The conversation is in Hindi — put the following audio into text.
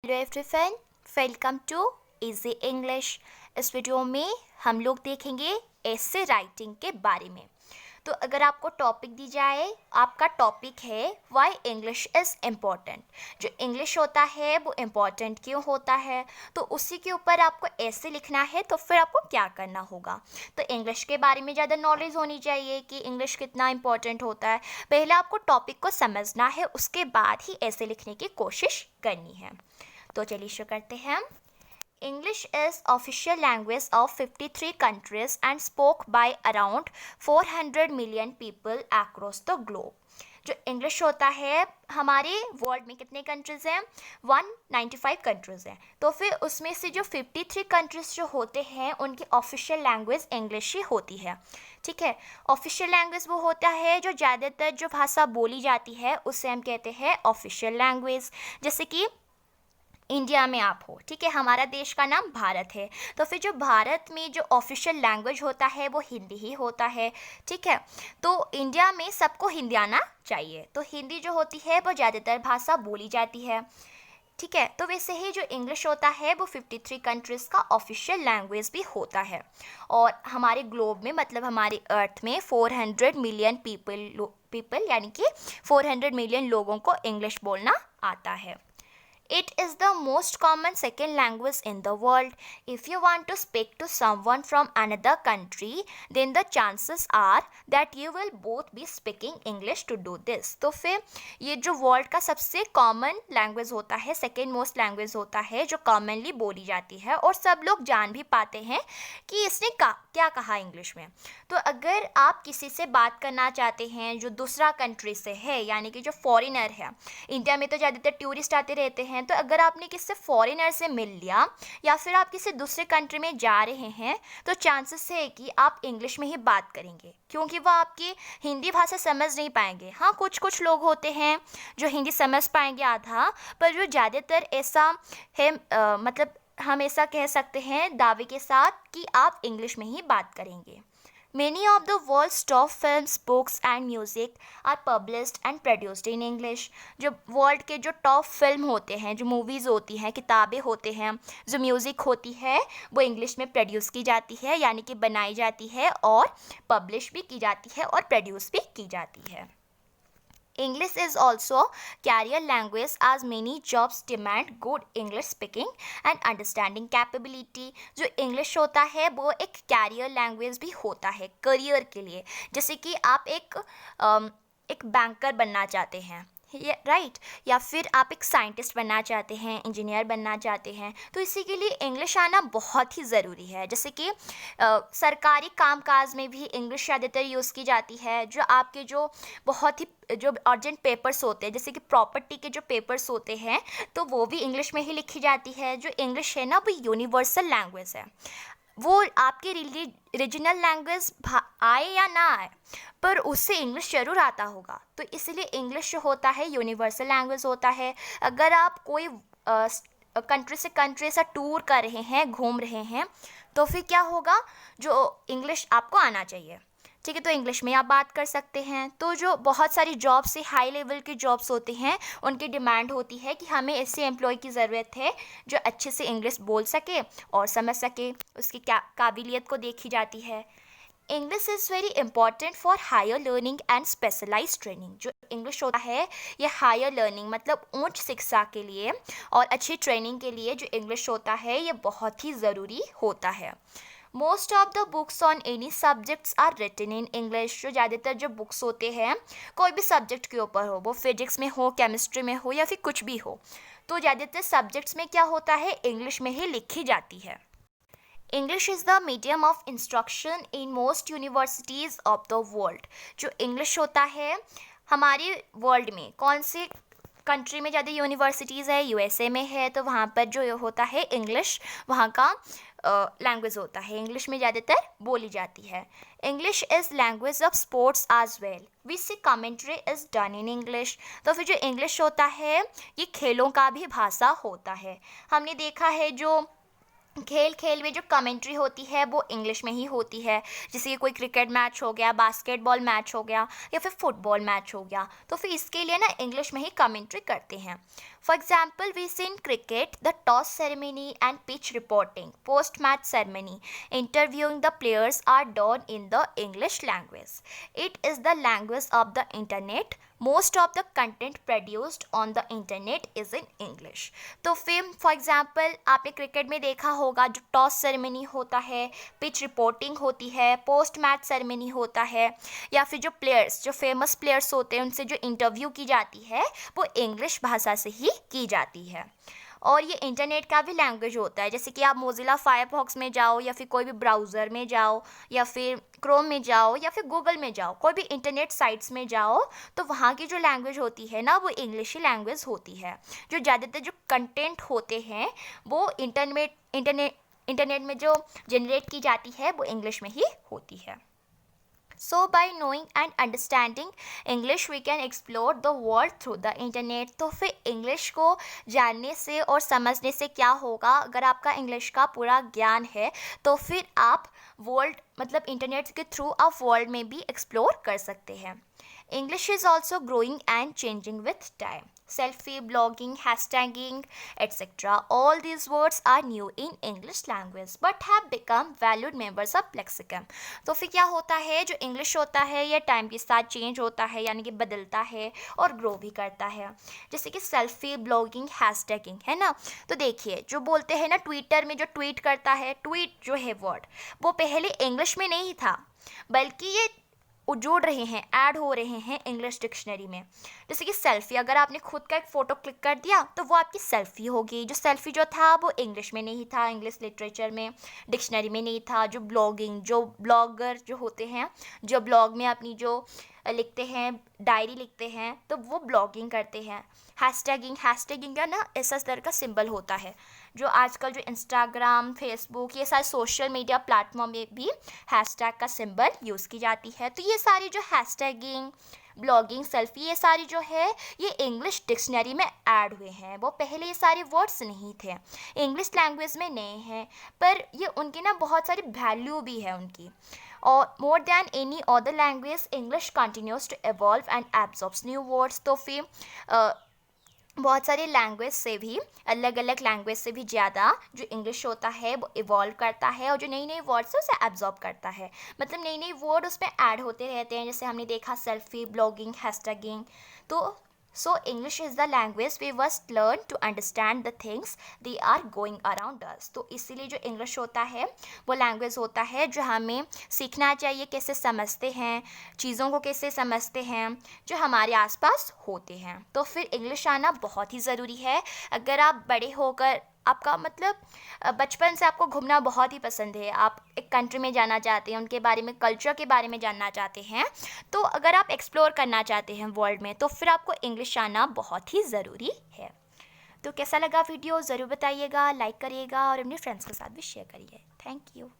Hello everyone, welcome to easy English. इस वीडियो में हम लोग देखेंगे ऐसे राइटिंग के बारे में। तो अगर आपको टॉपिक दी जाए, आपका टॉपिक है व्हाई इंग्लिश इज़ इम्पॉर्टेंट। जो इंग्लिश होता है वो इम्पॉर्टेंट क्यों होता है, तो उसी के ऊपर आपको ऐसे लिखना है। तो फिर आपको क्या करना होगा, तो इंग्लिश के बारे में ज़्यादा नॉलेज होनी चाहिए कि इंग्लिश कितना इम्पॉर्टेंट होता है। पहले आपको टॉपिक को समझना है, उसके बाद ही ऐसे लिखने की कोशिश करनी है। तो चलिए शुरू करते हैं। English is official language of 53 countries and spoke by around 400 million people across the globe. जो इंग्लिश होता है, हमारे वर्ल्ड में कितने कंट्रीज़ हैं? 195 कंट्रीज़ हैं। तो फिर उसमें से जो 53 कंट्रीज़ जो होते हैं उनकी ऑफिशियल लैंग्वेज इंग्लिश ही होती है। ठीक है, ऑफिशियल लैंग्वेज वो होता है जो ज़्यादातर जो भाषा बोली जाती है उसे हम कहते हैं ऑफिशियल लैंग्वेज। जैसे कि इंडिया में आप हो, ठीक है, हमारा देश का नाम भारत है, तो फिर जो भारत में जो ऑफिशियल लैंग्वेज होता है वो हिंदी ही होता है। ठीक है, तो इंडिया में सबको हिंदी आना चाहिए, तो हिंदी जो होती है वो ज़्यादातर भाषा बोली जाती है। ठीक है, तो वैसे ही जो इंग्लिश होता है वो 53 कंट्रीज़ का ऑफिशियल लैंग्वेज भी होता है। और हमारे ग्लोब में, मतलब हमारे अर्थ में 400 मिलियन पीपल यानी कि 400 मिलियन लोगों को इंग्लिश बोलना आता है। It is the most common second language in the world. If you want to speak to someone from another country, then the chances are that you will both be speaking English to do this. तो फिर ये जो वर्ल्ड का सबसे कॉमन लैंग्वेज होता है, सेकेंड मोस्ट लैंग्वेज होता है, जो कॉमनली बोली जाती है और सब लोग जान भी पाते हैं कि इसने क्या कहा इंग्लिश में। तो अगर आप किसी से बात करना चाहते हैं जो दूसरा कंट्री से है, यानी कि जो फॉरेनर है, इंडिया में तो ज़्यादातर टूरिस्ट आते रहते हैं, तो अगर आपने किसी फॉरेनर से मिल लिया या फिर आप किसी दूसरे कंट्री में जा रहे हैं, तो चांसेस है कि आप इंग्लिश में ही बात करेंगे, क्योंकि वो आपकी हिंदी भाषा समझ नहीं पाएंगे। हाँ, कुछ कुछ लोग होते हैं जो हिंदी समझ पाएंगे आधा, पर जो ज़्यादातर ऐसा है, मतलब हम ऐसा कह सकते हैं दावे के साथ कि आप इंग्लिश में ही बात करेंगे। Many of the world's top films, books and music are published and produced in English. जो वर्ल्ड के जो टॉप फिल्म होते हैं, जो मूवीज़ होती हैं, किताबें होते हैं, जो म्यूज़िक होती है, वो इंग्लिश में प्रोड्यूस की जाती है, यानी कि बनाई जाती है और पब्लिश भी की जाती है और प्रोड्यूस भी की जाती है। English is also career language as many jobs demand good English speaking and understanding capability. जो English होता है वो एक कैरियर लैंग्वेज भी होता है करियर के लिए। जैसे कि आप एक बैंकर बनना चाहते हैं, राइट, या फिर आप एक साइंटिस्ट बनना चाहते हैं, इंजीनियर बनना चाहते हैं, तो इसी के लिए इंग्लिश आना बहुत ही ज़रूरी है। जैसे कि सरकारी कामकाज में भी इंग्लिश ज़्यादातर यूज़ की जाती है। जो आपके जो बहुत ही जो अर्जेंट पेपर्स होते हैं, जैसे कि प्रॉपर्टी के जो पेपर्स होते हैं, तो वो भी इंग्लिश में ही लिखी जाती है। जो इंग्लिश है ना, वो यूनिवर्सल लैंग्वेज है। वो आपके रीजनल लैंग्वेज आए या ना आए, पर उससे इंग्लिश ज़रूर आता होगा। तो इसलिए इंग्लिश जो होता है यूनिवर्सल लैंग्वेज होता है। अगर आप कोई कंट्री से कंट्री ऐसा टूर कर रहे हैं, घूम रहे हैं, तो फिर क्या होगा, जो इंग्लिश आपको आना चाहिए। ठीक है, तो इंग्लिश में आप बात कर सकते हैं। तो जो बहुत सारी जॉब्स से हाई लेवल की जॉब्स होती हैं, उनकी डिमांड होती है कि हमें ऐसे एम्प्लॉय की ज़रूरत है जो अच्छे से इंग्लिश बोल सके और समझ सके, उसकी काबिलियत को देखी जाती है। English is very important for higher learning and specialise training. जो इंग्लिश होता है ये हायर लर्निंग मतलब उच्च शिक्षा के लिए और अच्छी ट्रेनिंग के लिए जो इंग्लिश होता है ये बहुत ही ज़रूरी होता है। Most of the books on any subjects are written in English. जो ज़्यादातर जो बुक्स होते हैं कोई भी सब्जेक्ट के ऊपर हो, वो फिजिक्स में हो, केमिस्ट्री में हो या फिर कुछ भी हो, तो ज़्यादातर सब्जेक्ट्स में क्या होता है, इंग्लिश में ही लिखी जाती है। English is the medium of instruction in most universities of the world. जो इंग्लिश होता है हमारे वर्ल्ड में कौन से कंट्री में ज़्यादा यूनिवर्सिटीज़ है, यूएसए में है, तो वहाँ पर जो होता है इंग्लिश वहाँ का लैंग्वेज होता है, इंग्लिश में ज़्यादातर बोली जाती है। English is language of sports as well, we see commentary is done in English. तो फिर जो इंग्लिश होता है ये खेलों का भी भाषा होता है। हमने देखा है जो खेल में जो कमेंट्री होती है वो इंग्लिश में ही होती है। जैसे कि कोई क्रिकेट मैच हो गया, बास्केटबॉल मैच हो गया या फिर फुटबॉल मैच हो गया, तो फिर इसके लिए ना इंग्लिश में ही कमेंट्री करते हैं। For example, we see in cricket the toss ceremony and pitch reporting, post-match ceremony, interviewing the players are done in the English language. It is the language of the internet. Most of the content produced on the internet is in English. तो फिर फॉर एग्जाम्पल आपने क्रिकेट में देखा होगा जो टॉस सेरेमनी होता है, पिच रिपोर्टिंग होती है, पोस्ट मैच सेरेमनी होता है, या फिर जो प्लेयर्स, जो फेमस प्लेयर्स होते हैं उनसे जो इंटरव्यू की जाती है वो इंग्लिश भाषा से ही की जाती है. और ये इंटरनेट का भी लैंग्वेज होता है. जैसे कि आप मोजिला फायरफॉक्स में जाओ या फिर कोई भी ब्राउज़र में जाओ या फिर क्रोम में जाओ या फिर गूगल में जाओ, कोई भी इंटरनेट साइट्स में जाओ, तो वहाँ की जो लैंग्वेज होती है ना वो इंग्लिश ही लैंग्वेज होती है. जो ज़्यादातर जो कंटेंट होते हैं वो इंटरनेट में जो जनरेट की जाती है वो इंग्लिश में ही होती है. So by knowing and understanding English we can explore the world through the internet. तो फिर इंग्लिश को जानने से और समझने से क्या होगा, अगर आपका इंग्लिश का पूरा ज्ञान है तो फिर आप वर्ल्ड मतलब इंटरनेट के थ्रू आप वर्ल्ड में भी एक्सप्लोर कर सकते हैं. English is also growing and changing with time. Selfie, blogging, hashtagging, etc. All these words are new in English language but have become valued members of lexicon. तो फिर क्या होता है, जो इंग्लिश होता है ये टाइम के साथ चेंज होता है, यानी कि बदलता है और ग्रो भी करता है. जैसे कि सेल्फी, ब्लॉगिंग, हैशटैगिंग है ना. तो देखिए जो बोलते हैं ना ट्विटर में जो ट्वीट करता है, ट्वीट जो है वर्ड वो पहले इंग्लिश में नहीं था बल्कि ये जोड़ रहे हैं, ऐड हो रहे हैं इंग्लिश डिक्शनरी में. जैसे कि सेल्फ़ी, अगर आपने खुद का एक फ़ोटो क्लिक कर दिया तो वो आपकी सेल्फ़ी होगी. जो सेल्फ़ी जो था वो इंग्लिश में नहीं था, इंग्लिश लिटरेचर में डिक्शनरी में नहीं था. जो ब्लॉगिंग, जो ब्लॉगर जो होते हैं, जो ब्लॉग में अपनी जो लिखते हैं, डायरी लिखते हैं, तो वो ब्लॉगिंग करते हैं. हैशटैगिंग का ना ऐसा तरह का सिंबल होता है जो आजकल जो इंस्टाग्राम, फेसबुक, ये सारे सोशल मीडिया प्लेटफॉर्म में भी हैशटैग का सिंबल यूज़ की जाती है. तो ये सारी जो हैशटैगिंग, ब्लॉगिंग, सेल्फी, ये सारी जो है ये इंग्लिश डिक्शनरी में ऐड हुए हैं. वो पहले ये सारे वर्ड्स नहीं थे, इंग्लिश लैंग्वेज में नए हैं, पर ये उनकी ना बहुत सारी वैल्यू भी है उनकी. और more than any other language English continues to evolve and absorbs new words. तो फिर बहुत सारी लैंग्वेज से भी, अलग अलग लैंग्वेज से भी ज़्यादा जो इंग्लिश होता है वो इवॉल्व करता है और जो नई नई वर्ड्स है उसे एब्जॉर्ब करता है. मतलब नई नई वर्ड उसमें ऐड होते रहते हैं. जैसे हमने देखा सेल्फी, ब्लॉगिंग, हैशटैगिंग. तो So English is the language we must learn to understand the things they are going around us. तो इसीलिए जो इंग्लिश होता है वो लैंग्वेज होता है जो हमें सीखना चाहिए, कैसे समझते हैं चीज़ों को, कैसे समझते हैं जो हमारे आसपास होते हैं. तो फिर इंग्लिश आना बहुत ही ज़रूरी है. अगर आप बड़े होकर, आपका मतलब बचपन से आपको घूमना बहुत ही पसंद है, आप एक कंट्री में जाना चाहते हैं, उनके बारे में, कल्चर के बारे में जानना चाहते हैं, तो अगर आप एक्सप्लोर करना चाहते हैं वर्ल्ड में तो फिर आपको इंग्लिश आना बहुत ही ज़रूरी है. तो कैसा लगा वीडियो ज़रूर बताइएगा, लाइक करिएगा और अपने फ्रेंड्स के साथ भी शेयर करिए. Thank you.